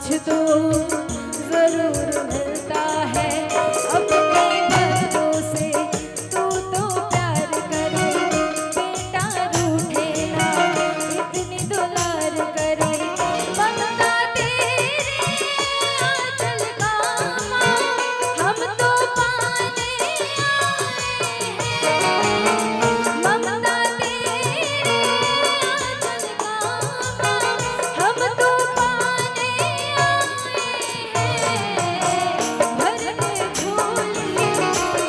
कुछ तो जरूर मिलता है अपने भक्तों से। तू तो प्यार करे बेटा रूठे ना, इतनी दुलार करे ममता तेरे आंचल का माँ, हम तो पाने आए हैं। ममता तेरे आंचल का माँ, हम तो पाने आए हैं। भर दे झोली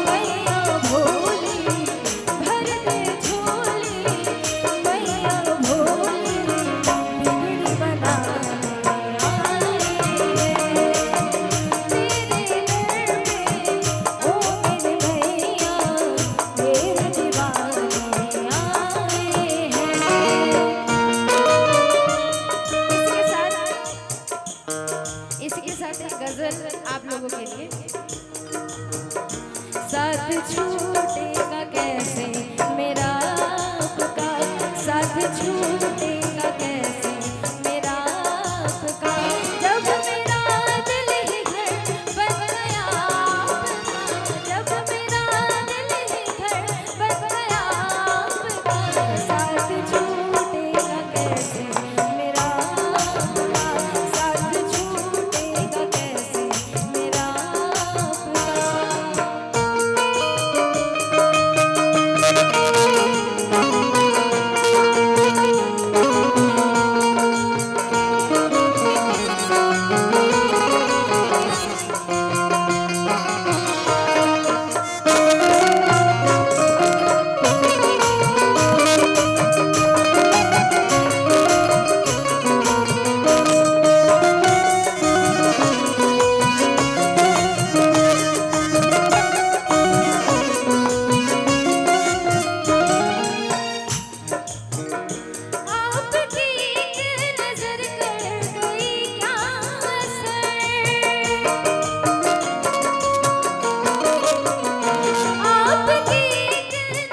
मैया भोली, भर दे झोली मैया भोली, बिगड़ी बनाने आए हैं। तेरे दर पे ओ मेरे मैया, मेरे दीवाने आए हैं। इसके साथ एक गजल आप लोगों के लिए। साथ छूटेगा कैसे मेरा आपका, साथ छूट